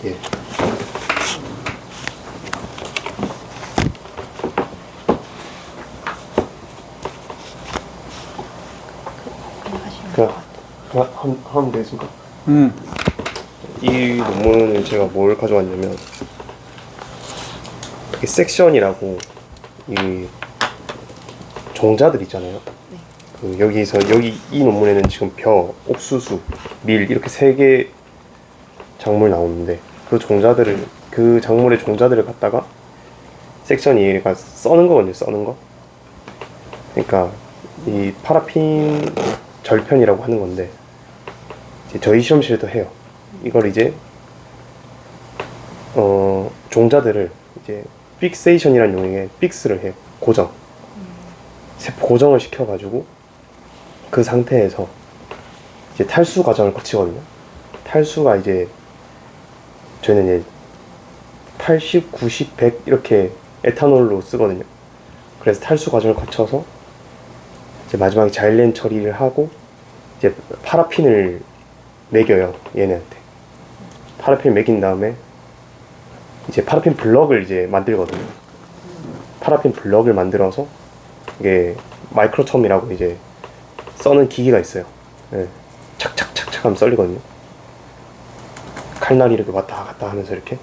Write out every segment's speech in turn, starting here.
예. 그냥 하면 되겠습니까? 이 논문을 제가 뭘 가져왔냐면, 이게 섹션이라고 이 종자들 있잖아요. 네. 그 여기서 이 논문에는 지금 벼, 옥수수, 밀 이렇게 3개 작물 나오는데, 그 종자들을, 그 작물의 종자들을 갖다가 섹션이 얘가 써는 거거든요. 써는 거. 그러니까 이 파라핀 절편이라고 하는 건데, 이제 저희 실험실에도 해요. 이걸 이제 종자들을 이제 픽세이션이라는 용어에 픽스를 해요. 고정을 시켜가지고 그 상태에서 이제 탈수 과정을 거치거든요. 탈수가 이제 저희는 이제 80, 90, 100 이렇게 에탄올로 쓰거든요. 그래서 탈수 과정을 거쳐서 이제 마지막에 자일렌 처리를 하고 이제 파라핀을 매겨요. 얘네한테 파라핀을 매긴 다음에 이제 파라핀 블럭을 이제 만들거든요. 파라핀 블럭을 만들어서 이게 마이크로톰이라고 이제 써는 기기가 있어요. 네. 착착착착 하면 썰리거든요. 칼날이 이렇게 왔다 갔다 하면서 이렇게.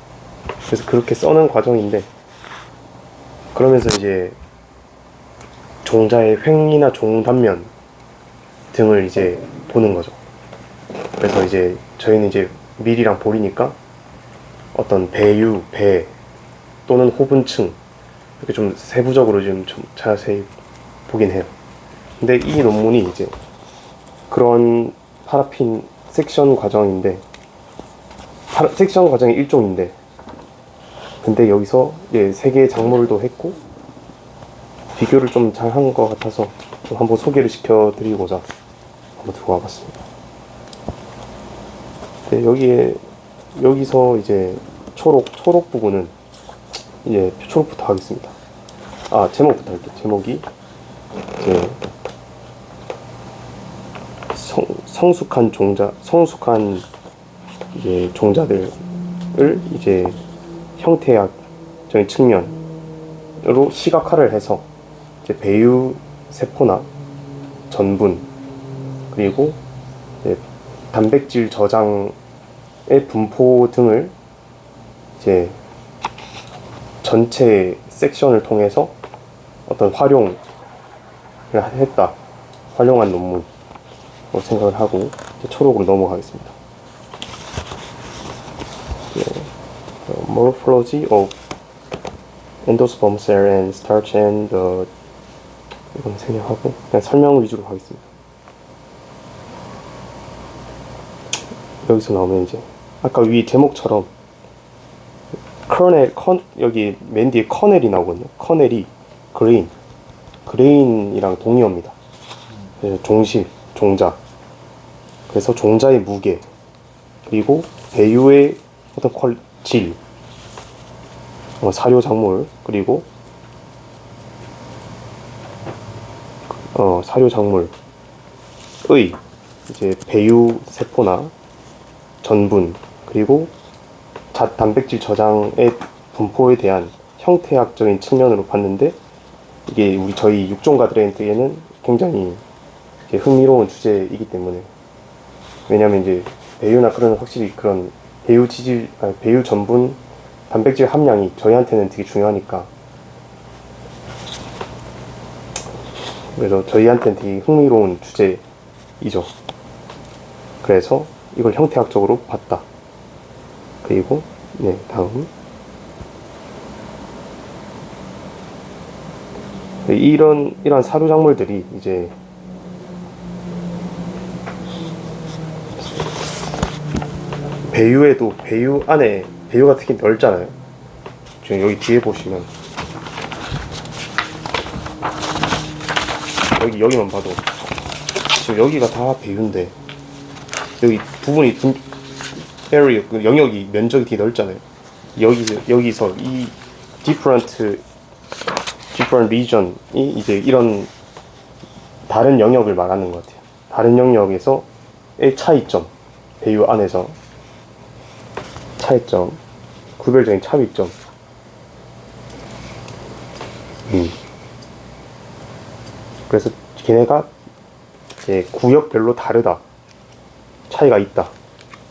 그래서 그렇게 써는 과정인데, 그러면서 이제 종자의 횡이나 종 단면 등을 이제 보는 거죠. 그래서 이제 저희는 이제 밀이랑 볼이니까 어떤 배유, 배 또는 호분층 이렇게 좀 세부적으로 좀 자세히 보긴 해요. 근데 이 논문이 이제 그런 파라핀 섹션 과정인데, 섹션 과정의 일종인데, 근데 여기서 이제 3개의 작물도 했고 비교를 좀 잘 한 것 같아서 좀 한번 소개를 시켜드리고자 한번 들고 와봤습니다. 네, 여기서 이제 초록 부분은 이제 초록부터 하겠습니다. 제목부터 할게요. 제목이 이제 성숙한 이제 종자들을 이제 형태학적인 측면으로 시각화를 해서 이제 배유 세포나 전분 그리고 이제 단백질 저장의 분포 등을 이제 전체 섹션을 통해서 어떤 활용한 논문으로 생각을 하고 이제 초록으로 넘어가겠습니다. Morphology of endosperm cell and starch and 이건 생략하고 그냥 설명 위주로 하겠습니다. 여기서 나오면 이제 아까 위 제목처럼 여기 맨 뒤에 커넬이 나오거든요. 커넬이 그레인이랑 동의어입니다. 종자. 그래서 종자의 무게 그리고 배유의 어떤 질, 사료 작물 그리고 사료 작물의 이제 배유 세포나 전분 그리고 단백질 저장의 분포에 대한 형태학적인 측면으로 봤는데, 이게 저희 육종가들에게는 굉장히 흥미로운 주제이기 때문에, 왜냐면 이제 배유나 그런 확실히 그런 배유 전분 단백질 함량이 저희한테는 되게 중요하니까, 그래서 저희한테는 되게 흥미로운 주제이죠. 그래서 이걸 형태학적으로 봤다. 그리고 다음 이런 사료 작물들이 이제 배유 안에 배유가 특히 넓잖아요. 지금 여기 뒤에 보시면 여기만 봐도 지금 여기가 다 배유인데, 여기 부분이 area 영역이 면적이 되게 넓잖아요. 여기서 이 different region이 이제 이런 다른 영역을 말하는 것 같아요. 다른 영역에서의 차이점, 배유 안에서 차이점, 구별적인 차이점. 그래서 걔네가 이제 구역별로 다르다, 차이가 있다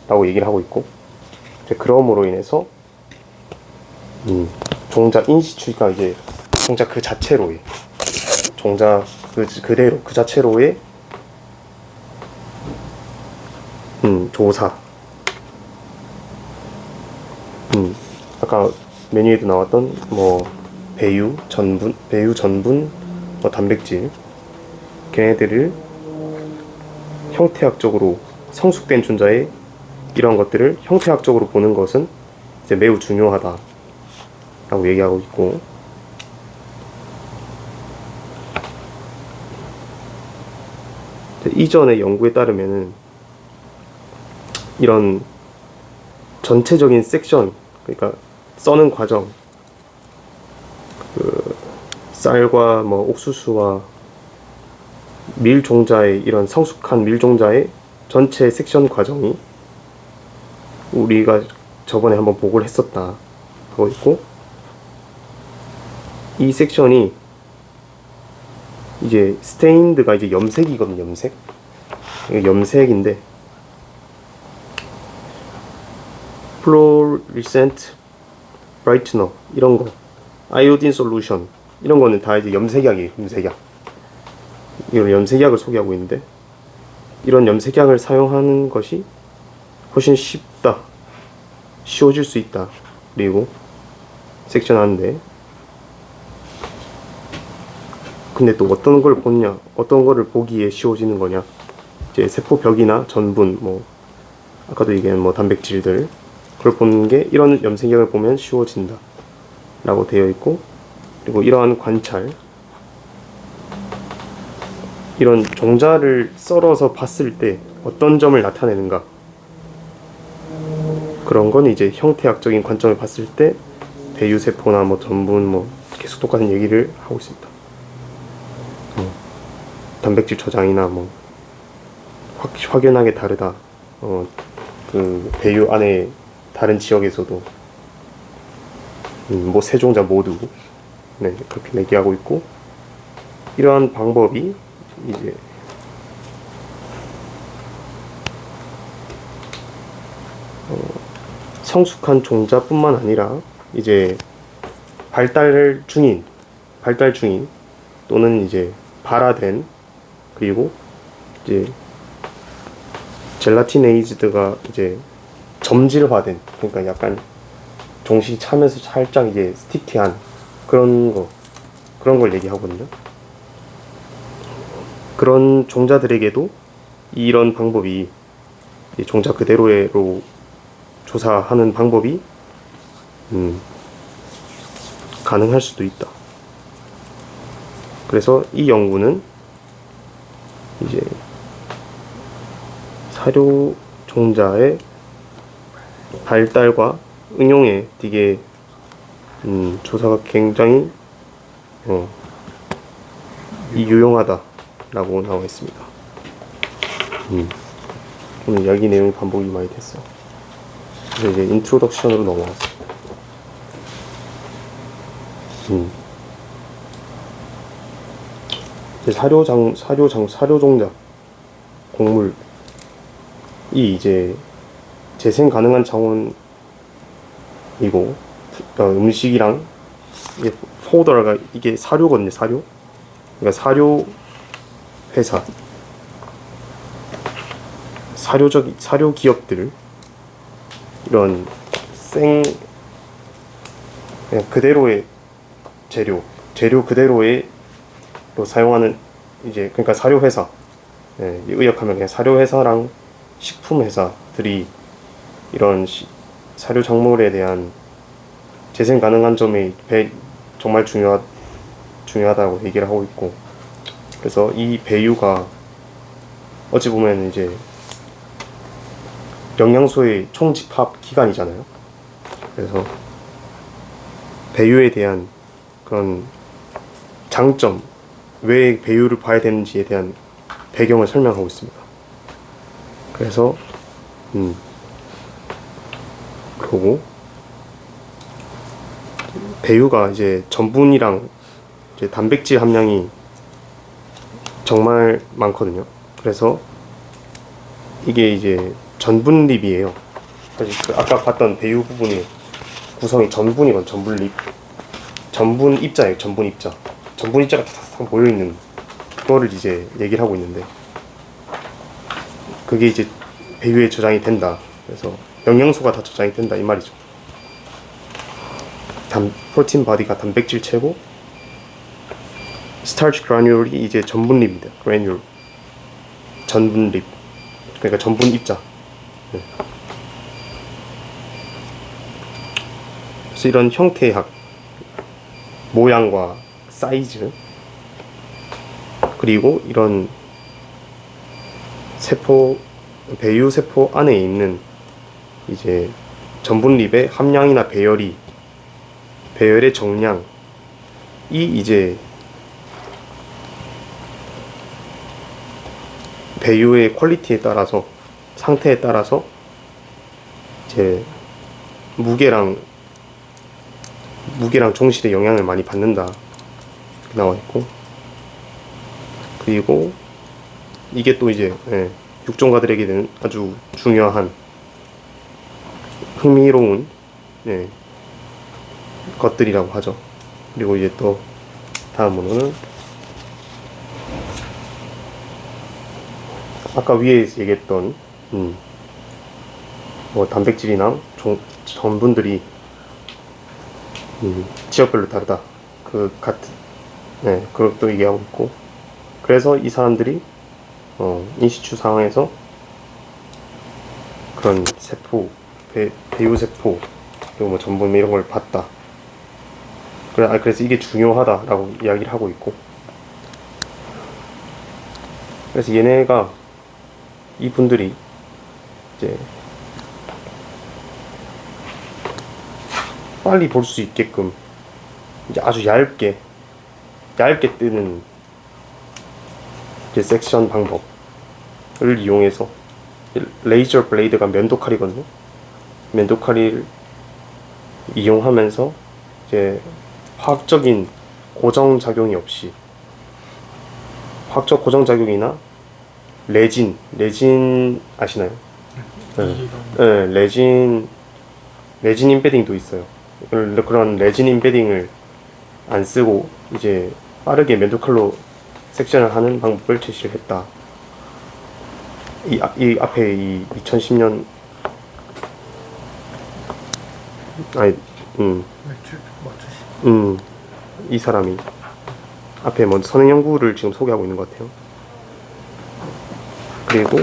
라고 얘기를 하고 있고, 이제 그럼으로 인해서 종자 인시추가 이제 종자 그 자체로의, 종자 그대로 그 자체로의 조사. 아까 메뉴에도 나왔던 뭐 배유, 전분, 뭐 단백질, 걔네들을 형태학적으로 성숙된 존재의 이런 것들을 형태학적으로 보는 것은 이제 매우 중요하다 라고 얘기하고 있고, 이전의 연구에 따르면은 이런 전체적인 섹션, 그러니까 써는 과정, 그 쌀과 뭐 옥수수와 밀 종자의 이런 성숙한 밀 종자의 전체 섹션 과정이 우리가 저번에 한번 보고를 했었다 하고 있고, 이 섹션이 이제 스테인드가 이제 염색이거든요. 염색인데 플로리센트 브라이트너 이런 거, 아이오딘 솔루션 이런 거는 다 이제 염색약이에요. 이런 염색약을 소개하고 있는데, 이런 염색약을 사용하는 것이 훨씬 쉬워질 수 있다. 그리고 섹션 하는데, 근데 또 어떤 걸 보냐, 어떤 거를 보기에 쉬워지는 거냐, 이제 세포벽이나 전분, 뭐 아까도 얘기한 뭐 단백질들, 그걸 보는 게 이런 염색약을 보면 쉬워진다 라고 되어 있고, 그리고 이러한 관찰, 이런 종자를 썰어서 봤을 때 어떤 점을 나타내는가, 그런 건 이제 형태학적인 관점을 봤을 때 배유세포나 뭐 전분 뭐 계속 똑같은 얘기를 하고 있습니다. 단백질 저장이나 뭐 확연하게 다르다. 그 배유 안에 다른 지역에서도 뭐 세 종자 모두 그렇게 얘기하고 있고, 이러한 방법이 이제 성숙한 종자뿐만 아니라 이제 발달 중인 또는 이제 발화된, 그리고 이제 젤라티네이즈드가 이제 점질화된, 그러니까 약간 정신이 차면서 살짝 이제 스티키한 그런 걸 얘기하거든요. 그런 종자들에게도 이런 방법이, 종자 그대로로 조사하는 방법이 가능할 수도 있다. 그래서 이 연구는 이제 사료 종자의 발달과 응용에 되게 조사가 굉장히 유용하다라고 나와 있습니다. 오늘 이야기 내용이 반복이 많이 됐어. 그래서 이제 인트로덕션으로 넘어갔습니다. 사료 종자 곡물이 이제 재생 가능한 자원이고, 음식이랑 이게 포더가 이게 사료거든요. 그러니까 사료 회사, 사료 기업들, 이런 그냥 그대로의 재료 그대로의 로 사용하는, 이제 그러니까 사료 회사, 의역하면 그냥 사료 회사랑 식품 회사들이 이런 사료 작물에 대한 재생 가능한 점이 정말 중요하다고 얘기를 하고 있고, 그래서 이 배유가 어찌 보면 이제 영양소의 총집합 기관이잖아요. 그래서 배유에 대한 그런 장점, 왜 배유를 봐야 되는지에 대한 배경을 설명하고 있습니다. 그래서 보고, 배유가 이제 전분이랑 이제 단백질 함량이 정말 많거든요. 그래서 이게 이제 전분립이에요. 그 아까 봤던 배유 부분이 구성이 전분이건 전분립, 전분 입자예요. 전분 입자. 전분 입자가 다 모여 있는 그거를 이제 얘기를 하고 있는데, 그게 이제 배유에 저장이 된다. 그래서 영양소가 다 저장이 된다 이 말이죠. 프로틴 바디가 단백질 채고, 스타치 그라뉴얼이 이제 전분립입니다. 그라뉴얼, 전분립, 그러니까 전분 입자. 네. 그래서 이런 형태학, 모양과 사이즈, 그리고 이런 세포, 배유 세포 안에 있는 이제 전분립의 함량이나 배열의 정량이 이제 배유의 퀄리티에 따라서, 상태에 따라서 이제 무게랑 종실의 영향을 많이 받는다 이렇게 나와 있고, 그리고 이게 또 이제 육종가들에게는 아주 중요한 흥미로운 것들이라고 하죠. 그리고 이제 또 다음으로는 아까 위에 얘기했던 뭐 단백질이나 전분들이 지역별로 다르다. 그것도 얘기하고 있고, 그래서 이 사람들이 인시추 상황에서 그런 세포, 배유 세포, 그리고 뭐 전분 이런 걸 봤다. 그래서 이게 중요하다라고 이야기를 하고 있고, 그래서 이분들이 이제 빨리 볼 수 있게끔 이제 아주 얇게 뜨는 이제 섹션 방법을 이용해서, 레이저 블레이드가 면도칼이거든요. 면도칼을 이용하면서 이제 화학적인 고정작용이 없이, 화학적 고정작용이나 레진 아시나요? 네, 레진 임베딩도 있어요. 그런 레진 임베딩을 안 쓰고 이제 빠르게 면도칼로 섹션을 하는 방법을 제시를 했다. 이 앞에 이 2010년 이 사람이 앞에 먼저 선행 연구를 지금 소개하고 있는 것 같아요. 그리고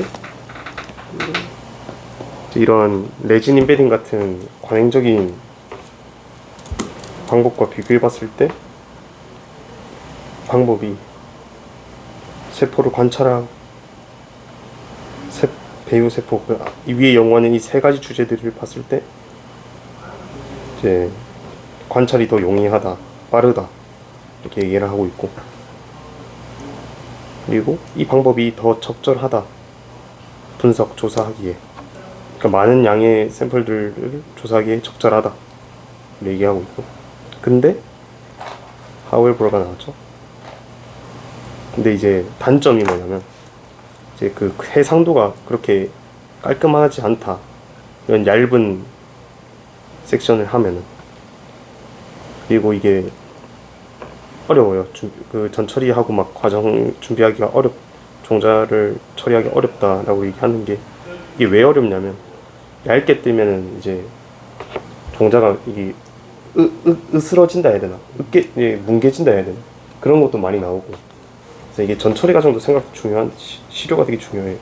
이런 레진 임베딩 같은 관행적인 방법과 비교해 봤을 때 방법이 세포를 관찰하고 배유 세포, 이 위에 연구하는 이 세 가지 주제들을 봤을 때 이제 관찰이 더 용이하다, 빠르다 이렇게 얘기를 하고 있고, 그리고 이 방법이 더 적절하다, 분석 조사하기에, 그러니까 많은 양의 샘플들을 조사하기에 적절하다 얘기하고 있고, 근데 하웰브러가 나왔죠. 근데 이제 단점이 뭐냐면 이제 그 해상도가 그렇게 깔끔하지 않다, 이런 얇은 섹션을 하면은. 그리고 이게 어려워요. 그 전처리하고 막 과정 준비하기가 종자를 처리하기 어렵다라고 얘기하는 게, 이게 왜 어렵냐면 얇게 뜨면은 이제 종자가 이게 으스러진다 해야 되나, 뭉개진다 해야 되나, 그런 것도 많이 나오고, 그래서 이게 전처리 과정도 중요한, 시료가 되게 중요해요.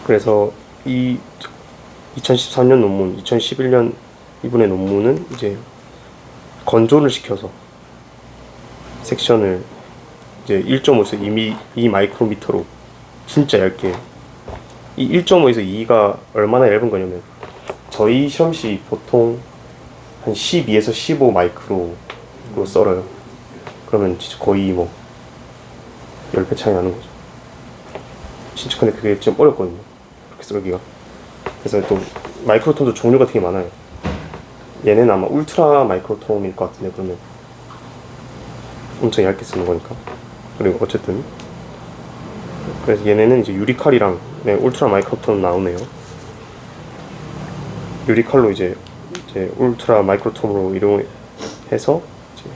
그래서 이 2013년 논문, 2011년 이분의 논문은 이제 건조를 시켜서 섹션을 이제 1.5에서 2 마이크로미터로 진짜 얇게, 이 1.5에서 2가 얼마나 얇은 거냐면 저희 실험실이 보통 한 12에서 15 마이크로로 썰어요. 그러면 진짜 거의 뭐 10배 차이 나는 거죠. 진짜. 근데 그게 좀 어렵거든요, 그렇게 썰기가. 그래서 또 마이크로톤도 종류가 되게 많아요. 얘는 아마 울트라 마이크로톤일 것 같은데, 그러면 엄청 얇게 쓰는 거니까. 그리고 어쨌든 그래서 얘네는 이제 유리칼이랑 네, 울트라 마이크로톤 나오네요. 유리칼로 이제 울트라 마이크로톤으로 이용해서 이제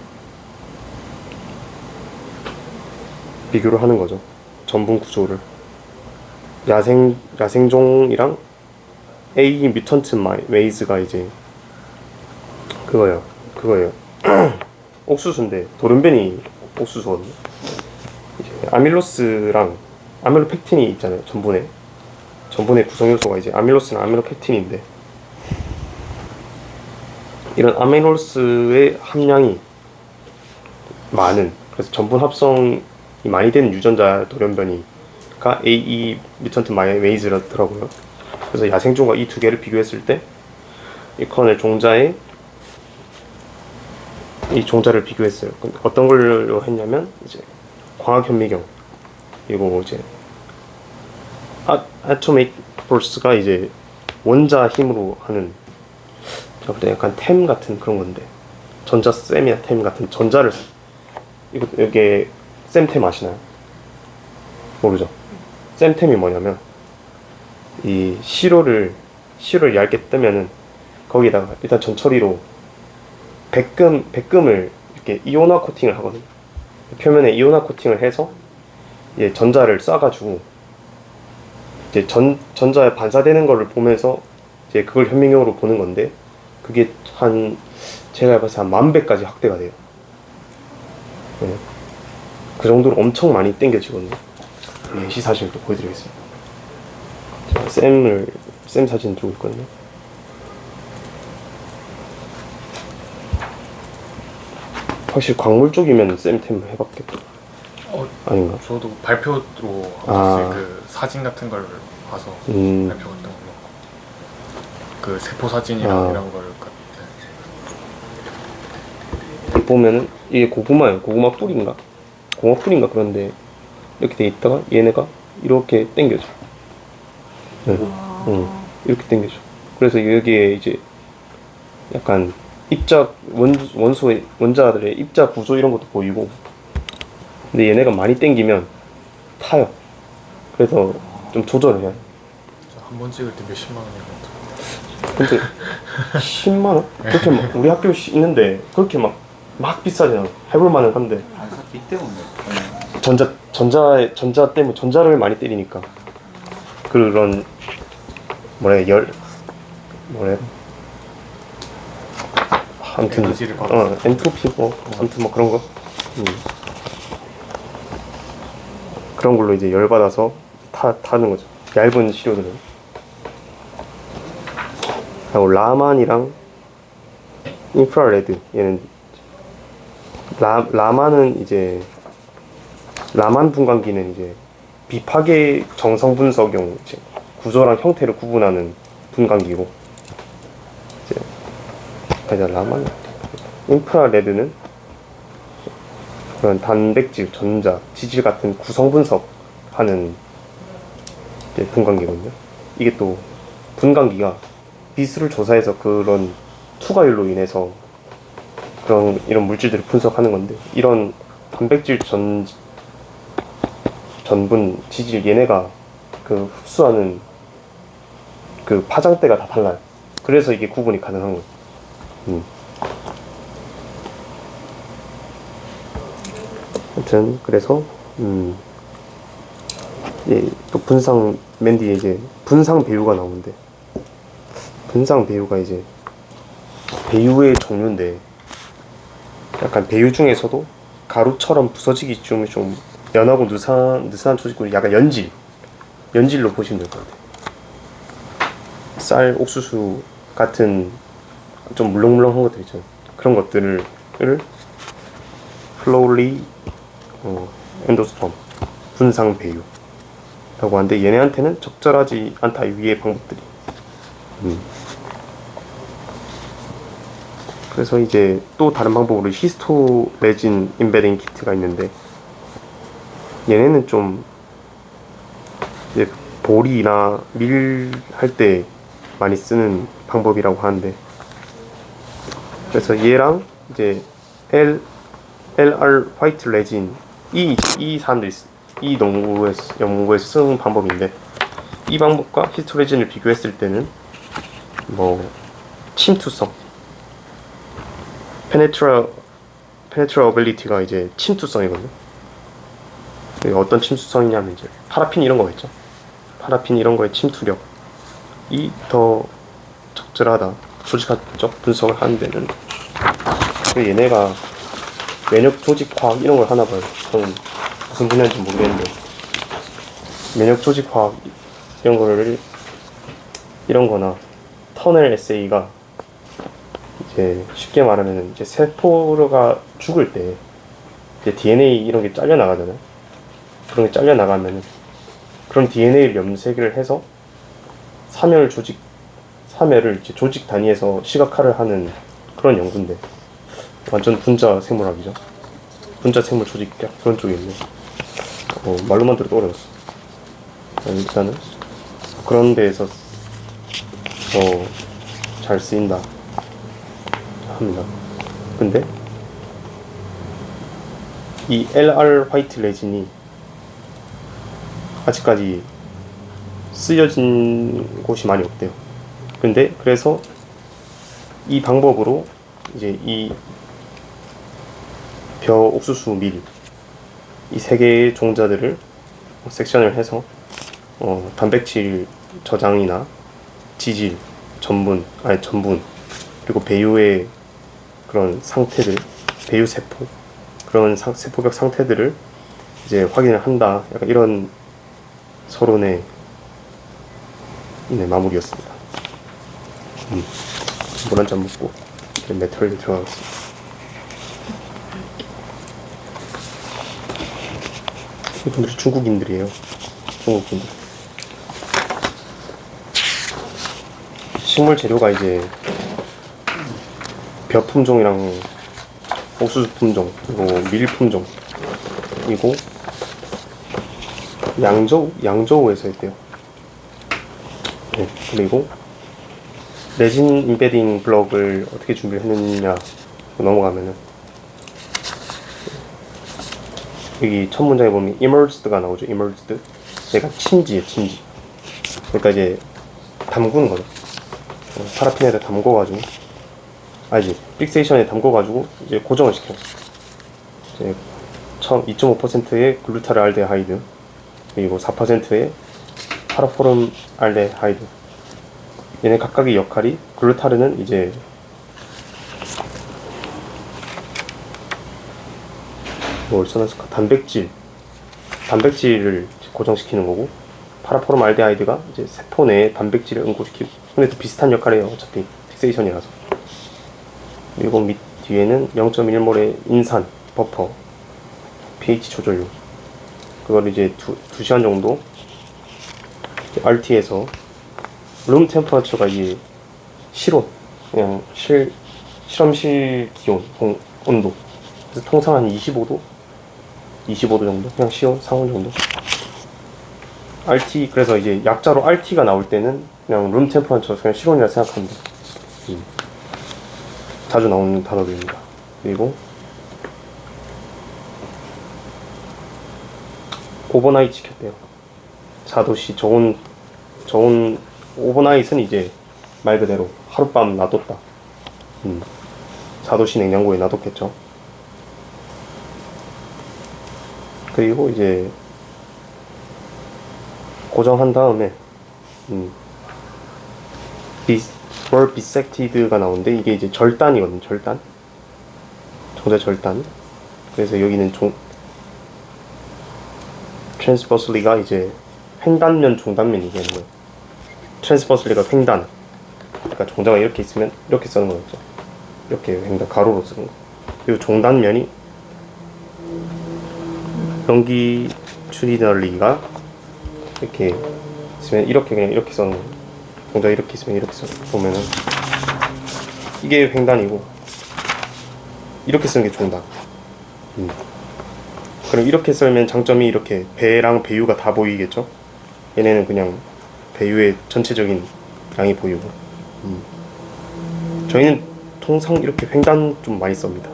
비교를 하는 거죠. 전분 구조를. 야생종이랑 A 뮤턴트 메이즈가 이제 그거예요. 옥수수인데 돌연변이 옥수수거든요. 이제 아밀로스랑 아밀로펙틴이 있잖아요. 전분의 구성 요소가 이제 아밀로스랑 아밀로펙틴인데, 이런 아밀로스의 함량이 많은, 그래서 전분 합성이 많이 되는 유전자 돌연변이가 AE 뮤턴트 메이즈라더라고요. 그래서 야생종과 이 두 개를 비교했을 때 이 커넬 종자에 이 종자를 비교했어요. 어떤 걸로 했냐면 이제 광학현미경, 그리고 이제 아토믹 포스가 이제 원자 힘으로 하는, 약간 템 같은 그런 건데, 전자쌤이나 템 같은 전자를, 이게 쌤템 아시나요? 모르죠? 쌤템이 뭐냐면 이 시로를 얇게 뜨면은 거기다가 일단 전처리로 백금을 이렇게 이온화 코팅을 하거든요. 표면에 이온화 코팅을 해서 이제 전자를 쏴가지고 이제 전자에 반사되는 거를 보면서 이제 그걸 현미경으로 보는 건데, 그게 제가 봐서 한 10,000배까지 확대가 돼요. 네. 그 정도로 엄청 많이 땡겨지거든요. 예시 사진을 또 보여드리겠습니다. 제가 쌤 사진 들고 있거든요. 확실히 광물 쪽이면 쌤템 해봤겠다. 아닌가? 저도 발표로 그 사진 같은 걸 봐서 발표했던 걸로, 그 세포 사진이랑 이런 걸 보면은 이게 고구마 뿌리인가? 고구마 뿌리인가? 그런데 이렇게 돼 있다가 얘네가 이렇게 당겨져. 네. 이렇게 당겨져. 그래서 여기에 이제 약간 원자들의 입자 구조 이런 것도 보이고, 근데 얘네가 많이 당기면 타요. 그래서 좀 조절을 해야 돼. 한 번 찍을 때 몇십만 원이었던. 근데 10만 원? 그렇게 막 우리 학교 있는데 그렇게 막 비싸지 않아. 해볼 만은 한데. 이 때문에. 전자 때문에, 전자를 많이 때리니까 그런 아무튼 에너지를 받아서. 엔트로피 아무튼 그런 거. 그런 걸로 이제 열 받아서 타는 거죠. 얇은 시료들은. 그리고 라만이랑 인프라레드, 얘는 라만은 이제 라만 분광기는 이제 비파괴 정성 분석용 이제 구조랑 형태를 구분하는 분광기고, 이제 라만 인프라레드는 그런 단백질, 전자, 지질 같은 구성 분석하는 이제 분광기거든요. 이게 또 분광기가 비수를 조사해서 그런 투과율로 인해서 이런 물질들을 분석하는 건데, 이런 단백질, 전분, 지질, 얘네가 그 흡수하는 그 파장대가 다 달라요. 그래서 이게 구분이 가능한 거예요. 아무튼 그래서 또 분상 맨 뒤에 이제 분상 배유가 나오는데, 분상 배유가 이제 배유의 종류인데, 약간 배유 중에서도 가루처럼 부서지기 좀 연하고 느슨한 조직구, 약간 연질로 보시면 될 것 같아요. 쌀, 옥수수 같은 좀 물렁물렁한 것들 있잖아요. 그런 것들을 플로리 엔도스톰 분상 배유라고 하는데, 얘네한테는 적절하지 않다, 위의 방법들이. 그래서 이제 또 다른 방법으로 히스토레진 인베딩 키트가 있는데, 얘네는 좀 이제 볼이나 밀 할 때 많이 쓰는 방법이라고 하는데, 그래서 얘랑 이제 LR 화이트 레진 이 사람들이 이 연구에서 쓰는 방법인데, 이 방법과 히스토 레진을 비교했을 때는 뭐 침투성, 페네트러빌리티가 이제 침투성이거든요. 어떤 침투성이냐면 이제 파라핀 이런 거겠죠. 파라핀 이런 거의 침투력이 더 적절하다. 조직학적 분석을 하는 데는 얘네가 면역 조직화학 이런 걸 하나 봐요. 저는 무슨 분야인지 모르겠는데 면역 조직화학 이런 거나 터널 에세이가 이제 쉽게 말하면 이제 세포가 죽을 때 이제 DNA 이런 게 잘려 나가잖아요. 그런 게 잘려 나가면 그런 DNA를 염색을 해서 사멸을 이제 조직 단위에서 시각화를 하는 그런 연구인데, 완전 분자 생물학이죠. 분자 생물 조직학 그런 쪽에 있네. 말로만 들어도 어려웠어. 일단은 그런 데에서 잘 쓰인다 합니다. 근데 이 LR 화이트 레진이 아직까지 쓰여진 곳이 많이 없대요. 근데 그래서 이 방법으로 이제 이 벼 옥수수 밀 이 세 개의 종자들을 섹션을 해서 단백질 저장이나 지질, 전분 그리고 배유의 그런 상태들, 배유 세포 그런 세포벽 상태들을 이제 확인을 한다. 약간 이런 서론의 마무리였습니다. 물 한 잔 먹고 메탈에 들어가겠습니다. 이분들이 중국인들이에요. 중국인들. 식물 재료가 이제 벼 품종이랑 옥수수 품종, 그리고 밀 품종, 그리고 양저우에서 했대요. 네, 그리고 레진 임베딩 블럭을 어떻게 준비를 했느냐 넘어가면은 여기 첫 문장에 보면 immersed가 나오죠. immersed. 얘가 침지예요, 침지. 그러니까 이제 담그는 거죠. 파라핀에다 담궈가지고, 픽세이션에 담궈가지고 이제 고정을 시켜요. 이제 처음 2.5%의 글루타르 알데하이드, 그리고 4%의 파라포름 알데하이드. 얘네 각각의 역할이, 글루타르는 이제 뭘 써놨을까? 단백질을 고정시키는 거고, 파라포름 알데하이드가 이제 세포 내에 단백질을 응고시키고. 근데 또 비슷한 역할을 해요. 어차피 픽세이션이라서. 그리고 밑 뒤에는 0.1몰의 인산 버퍼, pH 조절용. 그걸 이제 2시간 정도 RT에서 룸 템퍼러처가 이게 실온, 그냥 실험실 기온, 온도. 그래서 통상 한 25도 정도? 그냥 시온, 상온 정도. RT, 그래서 이제 약자로 RT가 나올 때는 그냥 룸 템퍼러처, 그냥 실온이라 생각합니다. 자주 나오는 단어들입니다. 그리고 오버나잇 시켰대요. 4도씨 저온 오버나잇은 이제 말 그대로 하룻밤 놔뒀다. 4도씨 냉장고에 놔뒀겠죠. 그리고 이제 고정한 다음에 bisected가 나오는데, 이게 이제 절단이거든요. 종자 절단. 그래서 여기는 transversely가 이제 횡단면, 종단면 얘기하는 거예요. transversely가 횡단. 그러니까 종자가 이렇게 있으면 이렇게 쓰는 거겠죠. 이렇게 횡단, 가로로 쓰는 거. 그리고 종단면이 longitudinally가 이렇게 있으면 이렇게, 그냥 이렇게 써는 거예요. 종자가 이렇게 있으면 이렇게 보면은 이게 횡단이고, 이렇게 쓰는 게 종단. 그럼 이렇게 쓰면 장점이 이렇게 배랑 배유가 다 보이겠죠. 얘네는 그냥 배유의 전체적인 양이 보이고. 저희는 통상 이렇게 횡단 좀 많이 씁니다.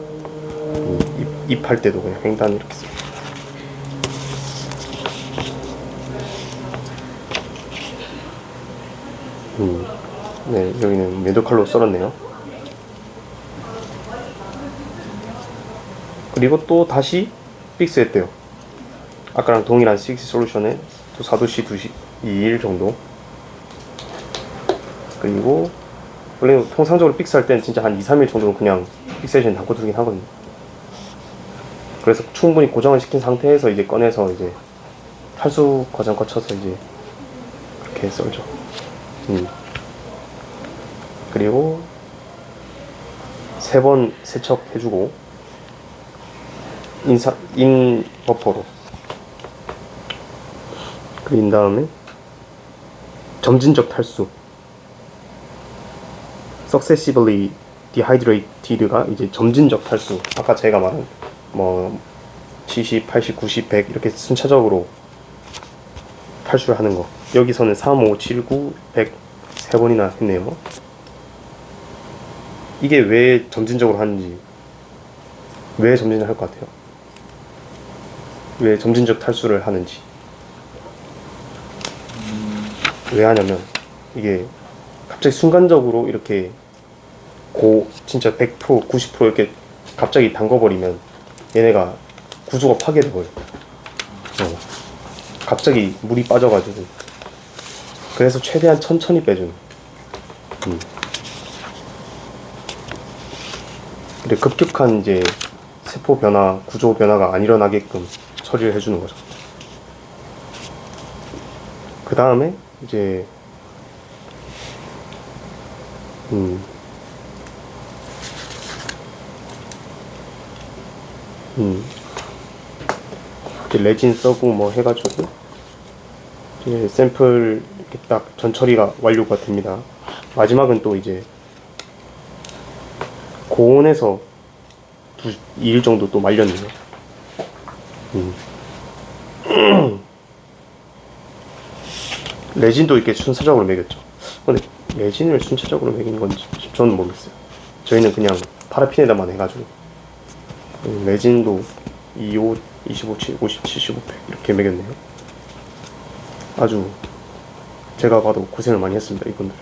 입할 때도 그냥 횡단 이렇게 씁니다. 네, 여기는 매도칼로 썰었네요. 그리고 또 다시 픽스했대요. 아까랑 동일한 6 솔루션에 또 4도씨 2일 정도. 그리고 원래 통상적으로 픽스할 때는 진짜 한 2, 3일 정도는 그냥 픽세이션 담고 두긴 하거든요. 그래서 충분히 고정을 시킨 상태에서 이제 꺼내서 이제 탈수 과정 거쳐서 이제 그렇게 썰죠. 그리고 3번 세척해주고 인 버퍼로 그린 다음에 점진적 탈수 successively dehydrated가 이제 점진적 탈수. 아까 제가 말한 뭐 70, 80, 90, 100 이렇게 순차적으로 탈수를 하는 거. 여기서는 3, 5, 7, 9, 100 3번이나 했네요. 이게 왜 점진적으로 하는지, 왜 점진을 할 것 같아요? 왜 점진적 탈수를 하는지. 왜 하냐면 이게 갑자기 순간적으로 이렇게 진짜 100%, 90% 이렇게 갑자기 담궈버리면 얘네가 구조가 파괴돼버려. 갑자기 물이 빠져가지고. 그래서 최대한 천천히 빼주는. 근데 급격한 이제 세포 변화, 구조 변화가 안 일어나게끔 처리를 해주는 거죠. 그 다음에 이제 이제 레진 써고 뭐 해가지고 이제 샘플 이렇게 딱 전처리가 완료가 됩니다. 마지막은 또 이제 고온에서 2일 정도 또 말렸네요. 레진도 이렇게 순차적으로 매겼죠. 근데 레진을 순차적으로 매긴 건지 저는 모르겠어요. 저희는 그냥 파라핀에다만 해가지고 레진도 25, 25, 50, 75, 100 이렇게 매겼네요. 아주 제가 봐도 고생을 많이 했습니다, 이분들.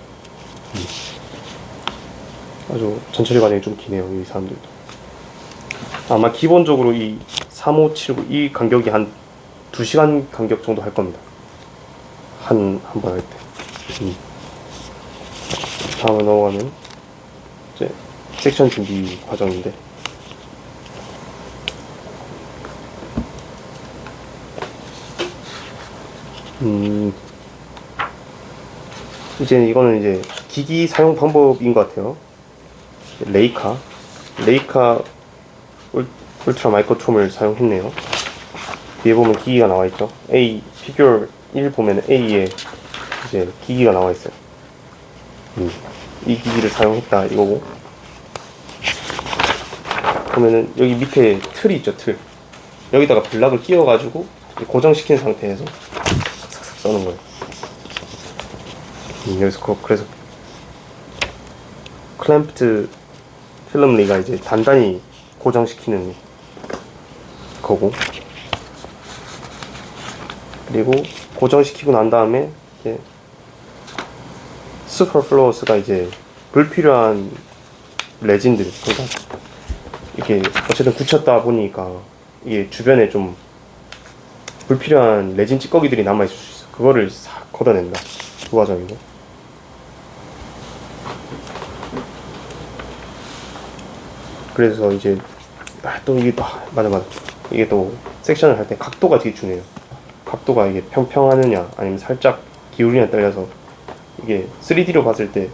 아주 전처리 과정이 좀 기네요, 이 사람들도. 아마 기본적으로 이 3579 이 간격이 한 2시간 간격 정도 할 겁니다. 한 번 할 때. 다음에 넘어가면 이제 섹션 준비 과정인데, 이제 이거는 이제 기기 사용 방법인 것 같아요. 레이카 울트라 마이크로톰을 사용했네요. 뒤에 보면 기기가 나와 있죠. 피규어 1 보면 A에 이제 기기가 나와 있어요. 이 기기를 사용했다 이거고, 보면은 여기 밑에 틀이 있죠. 틀 여기다가 블락을 끼워가지고 고정시킨 상태에서 싹싹싹 써는 거예요. 여기서 그래서 클램프드 필름리가 이제 단단히 고정시키는 거고, 그리고 고정시키고 난 다음에 이제 슈퍼플로스가 이제 불필요한 레진들, 그러니까 이게 어쨌든 굳혔다 보니까 이게 주변에 좀 불필요한 레진 찌꺼기들이 남아있을 수 있어. 그거를 싹 걷어낸다. 그 과정이고, 그래서 이제 또 이게 맞아 이게 또 섹션을 할 때 각도가 되게 중요해요. 각도가 이게 평평하느냐 아니면 살짝 기울이냐 떨려서, 이게 3D로 봤을 때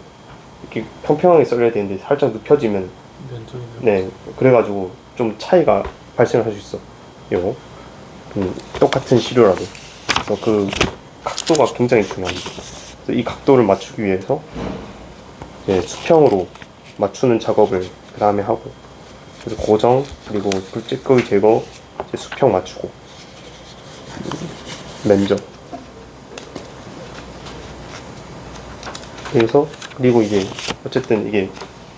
이렇게 평평하게 썰려야 되는데 살짝 눕혀지면 네, 그래가지고 좀 차이가 발생할 수 있어. 요거 똑같은 시료라도. 그래서 그 각도가 굉장히 중요합니다. 그래서 이 각도를 맞추기 위해서 이제 수평으로 맞추는 작업을 그 다음에 하고, 그래서 고정, 그리고 불찌꺼기 제거, 이제 수평 맞추고, 면적, 그리고 이제 어쨌든 이게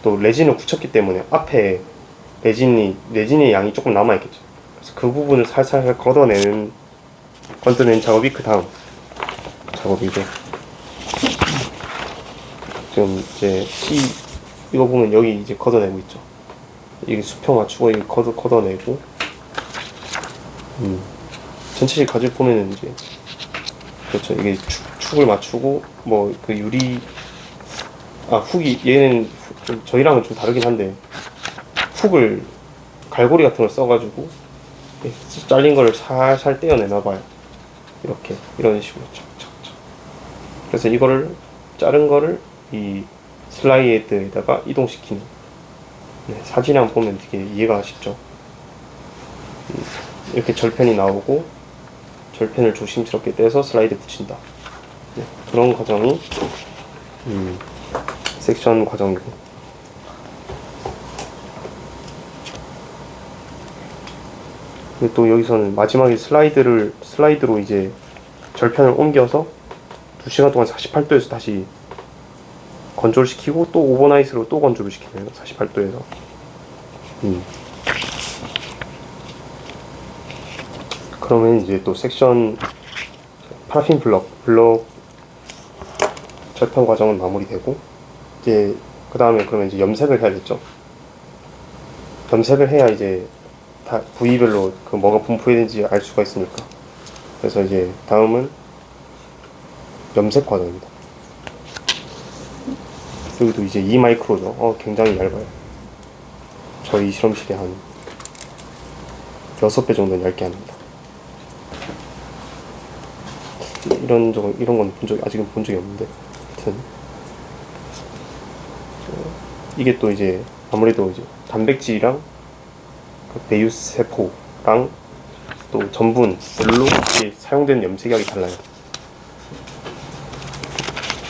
또 레진을 굳혔기 때문에 앞에 레진의 양이 조금 남아있겠죠. 그래서 그 부분을 살살 걷어내는 작업이 그 다음 작업이고, 지금 이제 이거 보면 여기 이제 걷어내고 있죠. 이게 수평 맞추고 이게 걷어내고, 전체적인 가지고 보면은 이제 그렇죠. 이게 축을 맞추고 뭐 그 훅이 얘는 좀 저희랑은 좀 다르긴 한데, 훅을 갈고리 같은 걸 써가지고 잘린 거를 살살 떼어내나 봐요. 이렇게 이런 식으로 착착착. 그래서 이거를 자른 거를 이 슬라이드에다가 이동시키는. 네, 사진에 한번 보면 되게 이해가 쉽죠. 이렇게 절편이 나오고 절편을 조심스럽게 떼서 슬라이드에 붙인다. 네, 그런 과정이 섹션 과정이고, 근데 또 여기서는 마지막에 슬라이드로 이제 절편을 옮겨서 2시간 동안 48도에서 다시 건조를 시키고, 또 오버나이트로 또 건조를 시키네요. 48도에서. 그러면 이제 또 섹션 파라핀 블럭 절편 과정은 마무리되고, 이제 그 다음에 그러면 이제 염색을 해야겠죠. 염색을 해야 이제 다 부위별로 그 뭐가 분포되는지 알 수가 있으니까. 그래서 이제 다음은 염색 과정입니다. 여기도 이제 2마이크로죠. 굉장히 얇아요. 저희 실험실에 한 6배 정도는 얇게 합니다. 이런 건 아직은 본 적이 없는데, 하여튼 이게 또 이제 아무래도 이제 단백질이랑 그 배유 세포랑 또 전분별로 사용되는 염색약이 달라요.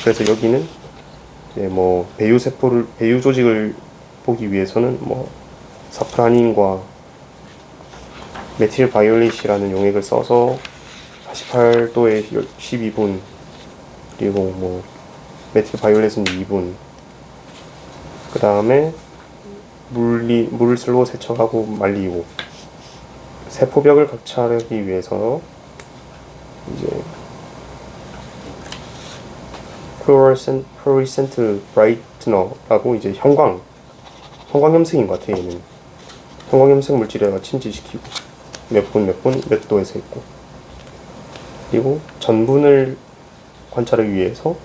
그래서 여기는 이제 뭐 배유 조직을 보기 위해서는 뭐 사프라닌과 메틸 바이올렛이라는 용액을 써서 48도에 12분, 그리고 뭐 메틸 바이올렛은 2분, 그 다음에 물로 세척하고 말리고, 세포벽을 각차하기 위해서 이제 fluorescent brightener라고 이제 형광 염색인 것 같아요. 얘는 형광 염색 물질에다가 침지시키고 몇 도에서 했고, 그리고 전분을 관찰하기 위해서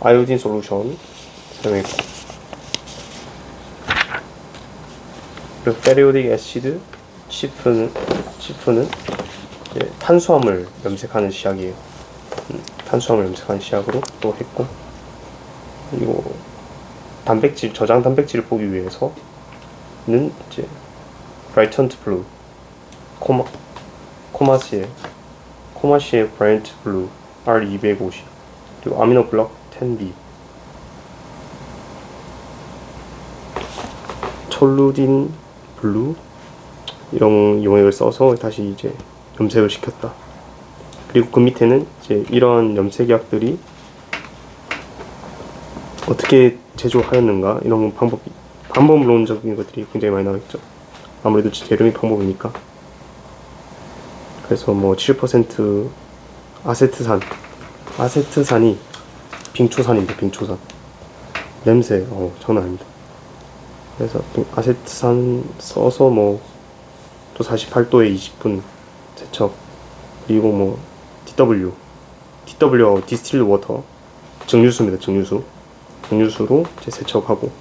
아이오딘 솔루션 사용했고, 그리고 페리오딕 애시드 치프는 이제 탄수화물 염색하는 시약이에요. 탄수화물 염색하는 시약으로 또 했고, 그리고 저장 단백질을 보기 위해서는 이제 브라이턴트 블루, 코마시의 브라이턴트 블루 R250, 그리고 아미노 블럭 10B, 톨루딘 블루, 이런 용액을 써서 다시 이제 염색을 시켰다. 그리고 그 밑에는 이제 이런 염색약들이 어떻게 제조하였는가, 이런 방법론적인 것들이 굉장히 많이 나와있죠. 아무래도 재료의 방법이니까. 그래서 뭐 7% 아세트산이 빙초산입니다. 빙초산 냄새 장난 아닙니다. 그래서 아세트산 써서 뭐 또 48도에 20분 세척, 그리고 뭐 DW하고 디스틸드 워터, 증류수입니다. 증류수로 이제 세척하고,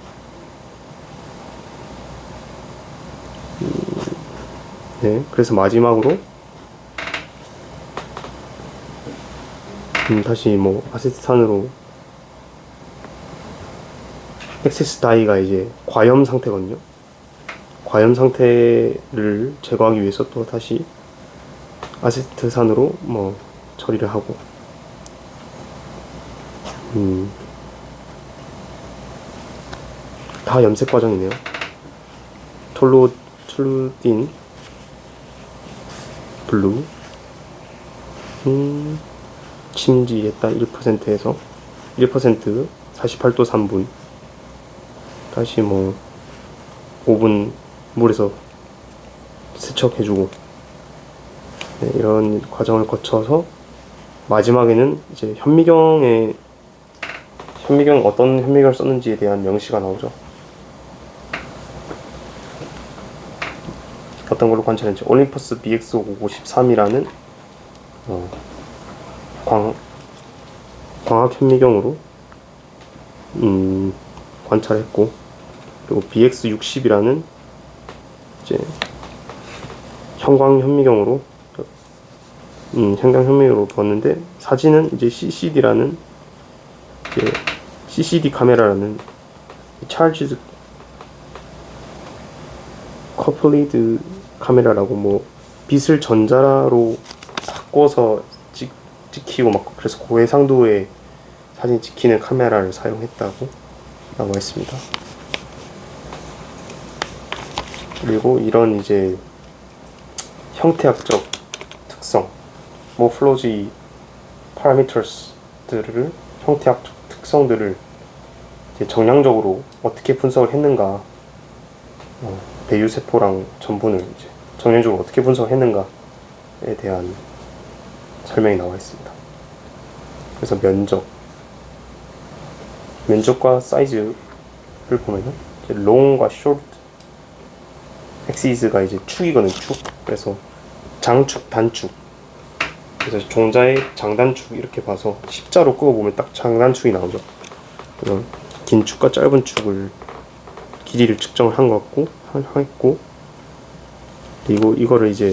네, 그래서 마지막으로 다시 뭐 아세트산으로, 엑세스 다이가 이제 과염 상태거든요. 과염 상태를 제거하기 위해서 또 다시 아세트산으로 뭐 처리를 하고, 다 염색 과정이네요. 톨루딘 블루, 침지했다 1%에서 1% 48도 3분, 다시 뭐 5분 물에서 세척해주고, 네, 이런 과정을 거쳐서 마지막에는 이제 현미경 어떤 현미경을 썼는지에 대한 명시가 나오죠. 어떤 걸로 관찰했는지 올림퍼스 BX553이라는 광학 현미경으로 관찰했고, 그리고 BX60이라는 이제 형광 현미경으로 봤는데, 사진은 이제 CCD라는 이제 CCD 카메라라는 찰지드 커플리드 카메라라고, 뭐 빛을 전자로 바꿔서 찍히고 막, 그래서 고해상도의 사진 찍히는 카메라를 사용했다고 나와 있습니다. 그리고 이런 이제 형태학적 특성, 모플로지 파라미터스들을, 형태학적 특성들을 이제 정량적으로 어떻게 분석을 했는가, 배유세포랑 전분을 이제 정량적으로 어떻게 분석했는가에 대한 설명이 나와 있습니다. 그래서 면적과 사이즈를 보면은 이제 long과 short axis가 이제 축이거든요. 축. 그래서 장축, 단축. 그래서 종자의 장단축 이렇게 봐서 십자로 끄어보면 딱 장단축이 나오죠. 그래서 긴 축과 짧은 축을 길이를 측정을 한 것 같고, 했고, 그리고 이거를 이제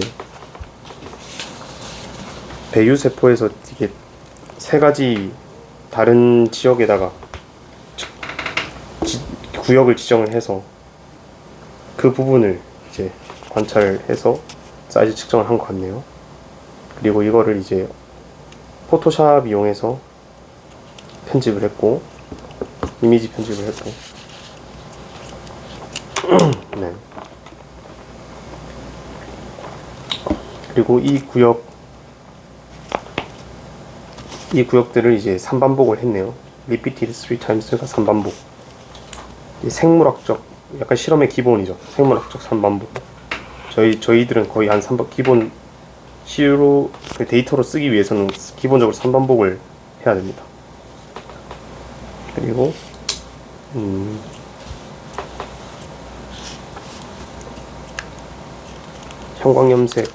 배유세포에서 이게 세 가지 다른 지역에다가 구역을 지정을 해서 그 부분을 이제 관찰해서 사이즈 측정을 한 것 같네요. 그리고 이거를 이제 포토샵 이용해서 편집을 했고, 이미지 편집을 했고, 네. 그리고 이 구역들을 이제 3반복을 했네요. repeated 3times가 3반복. 생물학적, 약간 실험의 기본이죠. 생물학적 3반복. 저희들은 거의 한 3반, 기본 CU로 데이터로 쓰기 위해서는 기본적으로 3반복을 해야 됩니다. 그리고 형광염색은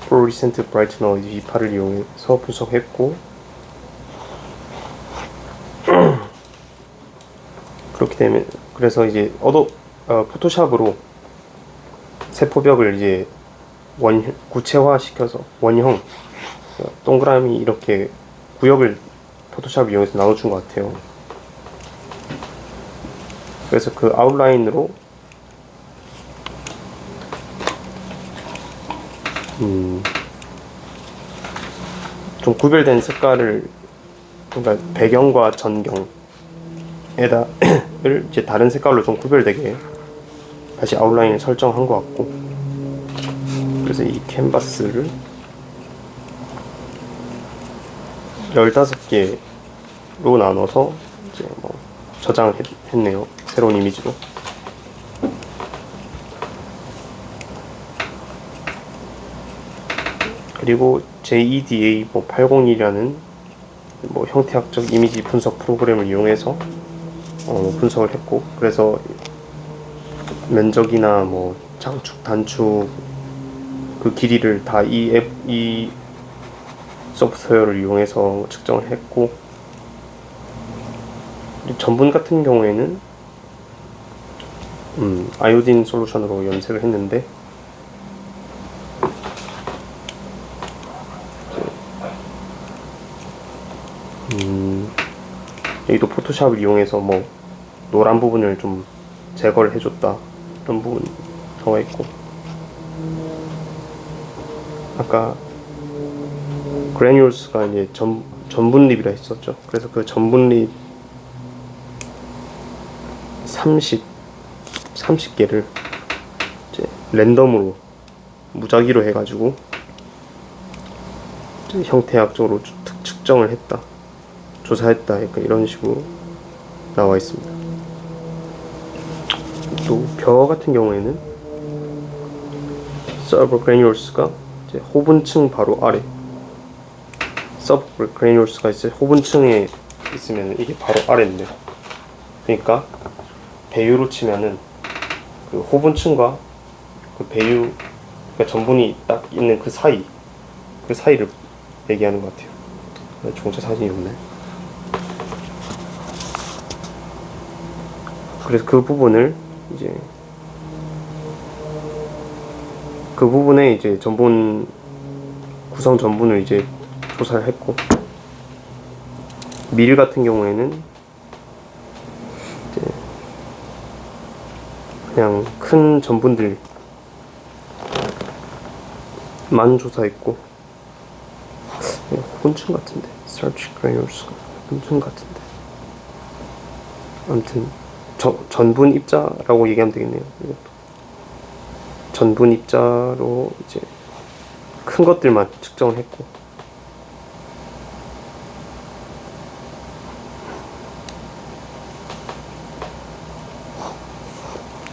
fluorescent brightener 이파를 이용해서 분석했고, 그렇기 때문에 그래서 이제 포토샵으로 세포벽을 이제 구체화시켜서 원형 동그라미 이렇게 구역을 포토샵을 이용해서 나눠준 것 같아요. 그래서 그 아웃라인으로 좀 구별된 색깔을, 그러니까 배경과 전경을 이제 다른 색깔로 좀 구별되게 다시 아웃라인을 설정한 것 같고, 그래서 이 캔버스를 15개로 나눠서 이제 뭐 저장을 했네요. 새로운 이미지로. 그리고 JEDA 801이라는 형태학적 이미지 분석 프로그램을 이용해서 분석을 했고, 그래서 면적이나 장축, 단축 그 길이를 다 이 소프트웨어를 이용해서 측정을 했고, 전분 같은 경우에는 아이오딘 솔루션으로 염색을 했는데, 여기도 포토샵을 이용해서 노란 부분을 좀 제거를 해줬다, 이런 부분 나와 있고, 아까 그래뉴얼스가 이제 전분립이라 했었죠. 그래서 그 전분립 30개를 이제 랜덤으로 무작위로 해가지고 이제 형태학적으로 측정을 했다, 조사했다. 약간 이런 식으로 나와 있습니다. 또 벼 같은 경우에는 서브 그래뉴얼스가 이제 호분층 바로 아래, 서브 그래뉴얼스가 이제 호분층에 있으면 이게 바로 아래인데, 그러니까 배유로 치면은 그 호분층과 그 배유, 그러니까 전분이 딱 있는 그 사이를 얘기하는 것 같아요. 종자 사진이 없네. 그래서 그 부분을 이제 그 부분에 이제 전분 구성 전분을 이제 조사를 했고, 밀 같은 경우에는 이제 그냥 큰 전분들만 조사했고, 혼층 같은데, starch granules가 혼층 같은데, 아무튼 전분 입자라고 얘기하면 되겠네요. 이것도 전분 입자로 이제 큰 것들만 측정을 했고,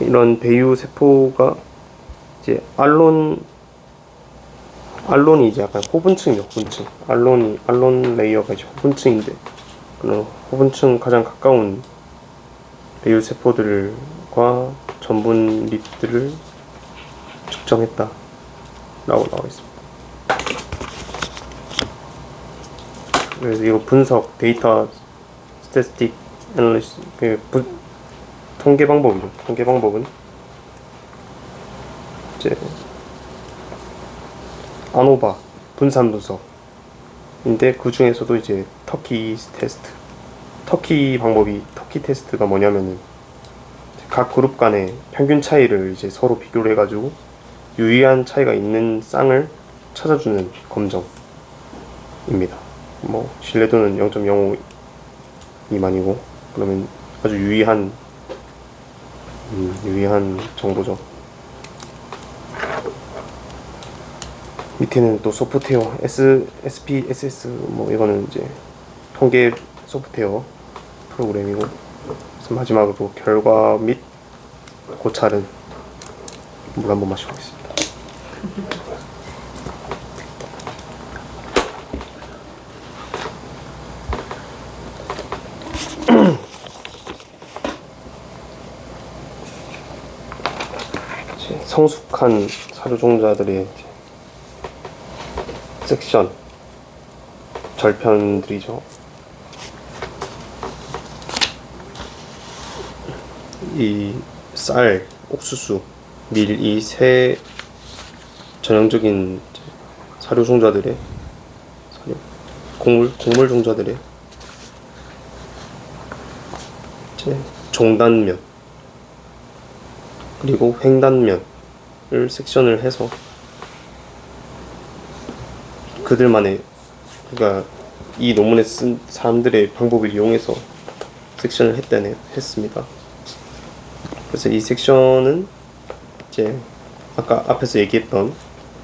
이런 배유 세포가 이제 알론이 이제 약간 호분층이죠. 호분층. 알론 레이어가 이제 호분층인데, 그런 호분층 가장 가까운 배유 세포들과 전분 립들을 측정했다 라고 나와 있습니다. 그래서 이거 분석 데이터 스태티스틱 애널리시스, 통계 방법이죠. 통계 방법은 이제 아노바 분산 분석인데, 그 중에서도 이제 터키 테스트, 터키 테스트가 뭐냐면은 각 그룹 간의 평균 차이를 이제 서로 비교를 해가지고 유의한 차이가 있는 쌍을 찾아주는 검정입니다. 뭐 신뢰도는 0.05 미만이고, 그러면 아주 유의한 정보죠. 밑에는 또 소프트웨어 SPSS, 뭐 이거는 이제 통계 소프트웨어 프로그램이고, 그래서 마지막으로 결과 및 고찰은 물 한번 마시고 있습니다. 성숙한 사료종자들의 섹션 절편들이죠. 이 쌀, 옥수수, 밀, 이 세 전형적인 사료종자들의 곡물 종자들의 종단면 그리고 횡단면을 섹션을 해서 그들만의, 그러니까 이 논문에 쓴 사람들의 방법을 이용해서 섹션을 했습니다. 그래서 이 섹션은 이제 아까 앞에서 얘기했던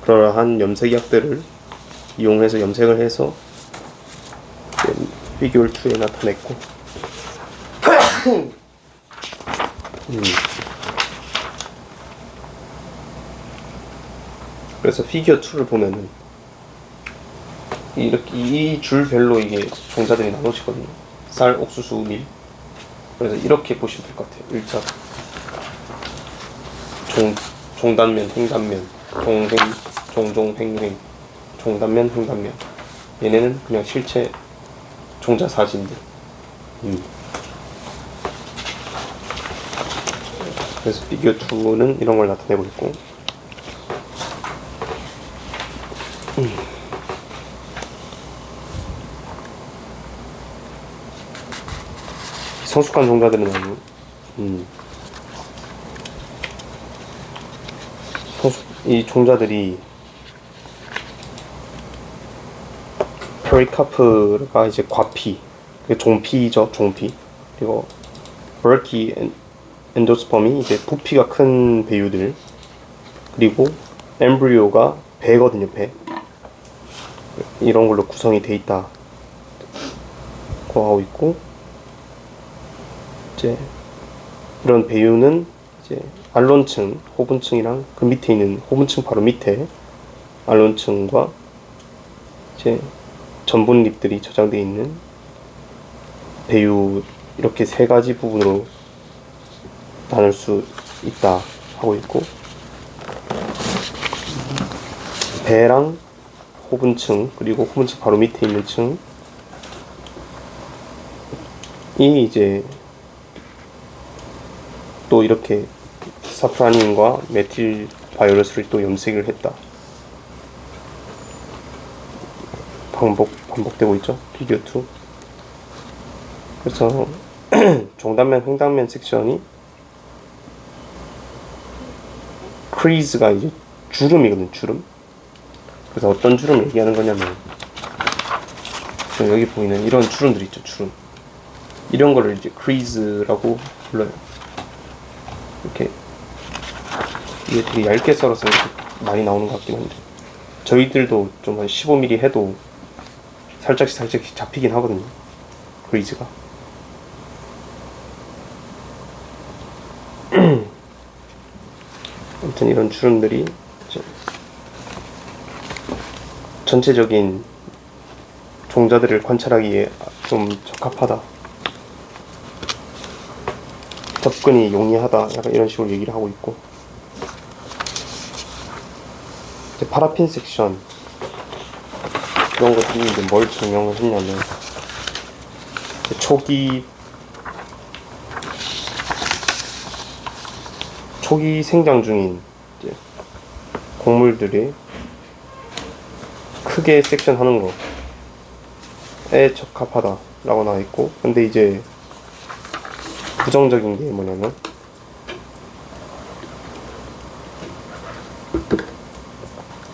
그러한 염색약들을 이용해서 염색을 해서 피규어 2에 나타냈고, 그래서 피규어 2를 보면은 이렇게 이 줄별로 이게 종자들이 나눠지거든요. 쌀, 옥수수, 밀. 그래서 이렇게 보시면 될 것 같아요. 1차 종단면, 횡단면, 종종, 횡, 종단면, 횡단면. 얘네는 그냥 실체 종자 사진들. 그래서 피규어 2는 이런 걸 나타내고 있고, 성숙한 종자들은 아니고, 이 종자들이 페리카프가 이제 과피, 종피죠, 종피. 그리고 버키 엔도스펌이 이제 부피가 큰 배유들, 그리고 엠브리오가 배거든요, 배. 이런 걸로 구성이 돼 있다고 하고 있고, 이제 이런 배유는 이제 알론층, 호분층이랑 그 밑에 있는 호분층 바로 밑에 알론층과 이제 전분립들이 저장되어 있는 배유, 이렇게 세 가지 부분으로 나눌 수 있다 하고 있고, 배랑 호분층, 그리고 호분층 바로 밑에 있는 층이 이제 또 이렇게 사프라닌과 메틸 바이오레스를 또 염색을 했다. 반복되고 있죠. 비디오 2. 그래서 종단면, 횡단면 섹션이 크리즈가 이제 주름이거든, 주름. 그래서 어떤 주름 얘기하는 거냐면, 여기 보이는 이런 주름들 있죠, 주름. 이런 거를 이제 크리즈라고 불러요. 이렇게 이게 되게 얇게 썰어서 이렇게 많이 나오는 것 같긴 한데, 저희들도 좀 한 15mm 해도 살짝씩 잡히긴 하거든요, 크리즈가. 아무튼 이런 주름들이 이제 전체적인 종자들을 관찰하기에 좀 적합하다, 접근이 용이하다, 약간 이런 식으로 얘기를 하고 있고, 이제 파라핀 섹션 이런 것들이 이제 뭘 증명을 했냐면, 초기 생장 중인 이제 곡물들이 크게 섹션 하는 거에 적합하다라고 나와 있고, 근데 이제 부정적인 게 뭐냐면,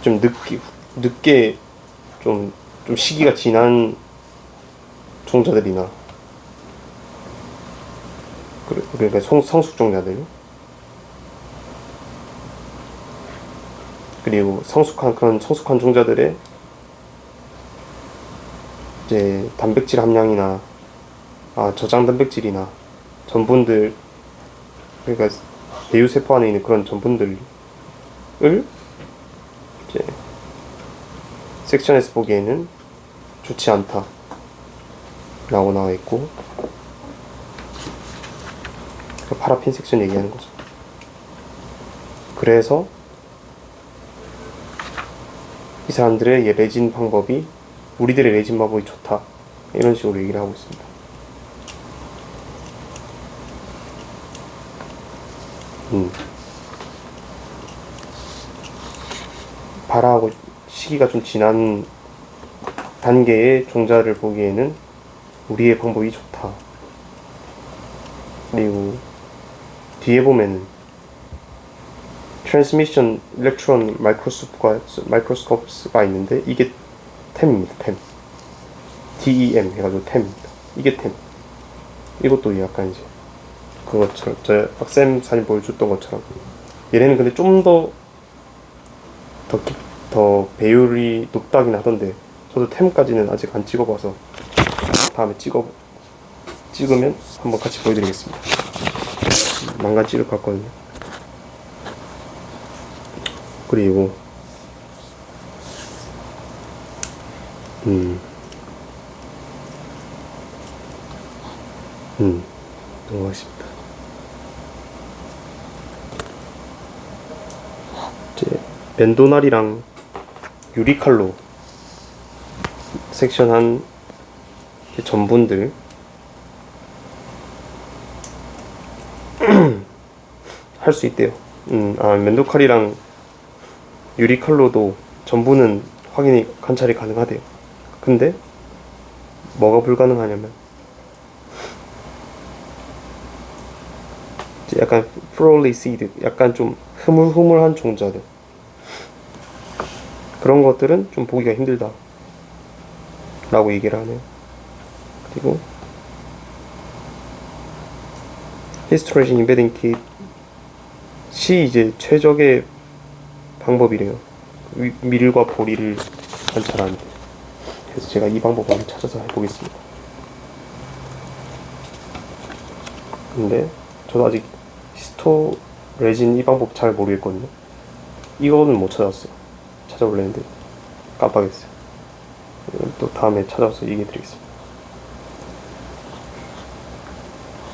좀 늦게 좀 시기가 지난 종자들이나, 그러니까 성숙 종자들, 그리고 그런 성숙한 종자들의 이제 단백질 함량이나 저장 단백질이나 전분들, 그러니까 배유세포 안에 있는 그런 전분들을 이제 섹션에서 보기에는 좋지 않다 라고 나와 있고, 파라핀 섹션 얘기하는 거죠. 그래서 이 사람들의 레진 방법이, 우리들의 레진 방법이 좋다, 이런 식으로 얘기를 하고 있습니다. 발화하고 시기가 좀 지난 단계의 종자를 보기에는 우리의 방법이 좋다. 그리고 뒤에 보면은 트랜스미션 일렉트론 마이크로스코프가 있는데, 이게 템입니다. 템. DEM 해가지고 템입니다. 이게 템. 이것도 약간 이제 그것처럼, 저 박쌤 사진 보여줬던 것처럼, 얘네는 근데 좀 더 배율이 높다긴 하던데, 저도 템까지는 아직 안 찍어봐서 다음에 찍으면 한번 같이 보여드리겠습니다. 망간 찍을 것 같거든요. 그리고 넘어가겠습니다. 이제 벤도날이랑 유리칼로 섹션한 전분들, 할 수 있대요. 멘도칼이랑 유리칼로도 전분은 관찰이 가능하대요. 근데 뭐가 불가능하냐면, 이제 약간 프롤리시드, 약간 좀 흐물흐물한 종자들, 그런 것들은 좀 보기가 힘들다 라고 얘기를 하네요. 그리고 히스토레진 인베딩 킷이 이제 최적의 방법이래요. 밀과 보리를 관찰하는데. 그래서 제가 이 방법 한번 찾아서 해보겠습니다. 근데 저도 아직 히스토 레진 이 방법 잘 모르겠거든요. 이거는 못 찾았어요. 찾아볼래 했는데 깜빡했어요. 이건 또 다음에 찾아서 얘기해 드리겠습니다.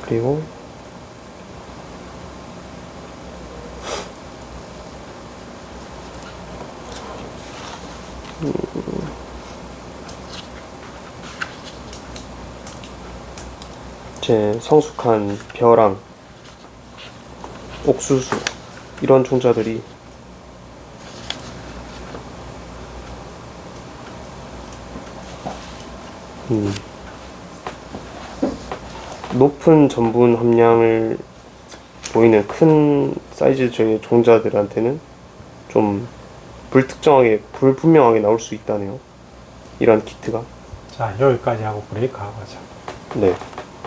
그리고 제 성숙한 벼랑 옥수수 이런 종자들이 높은 전분 함량을 보이는 큰 사이즈의 종자들한테는 좀 불특정하게 불분명하게 나올 수 있다네요. 이런 키트가. 자, 여기까지 하고 브레이크 하고 하자. 네.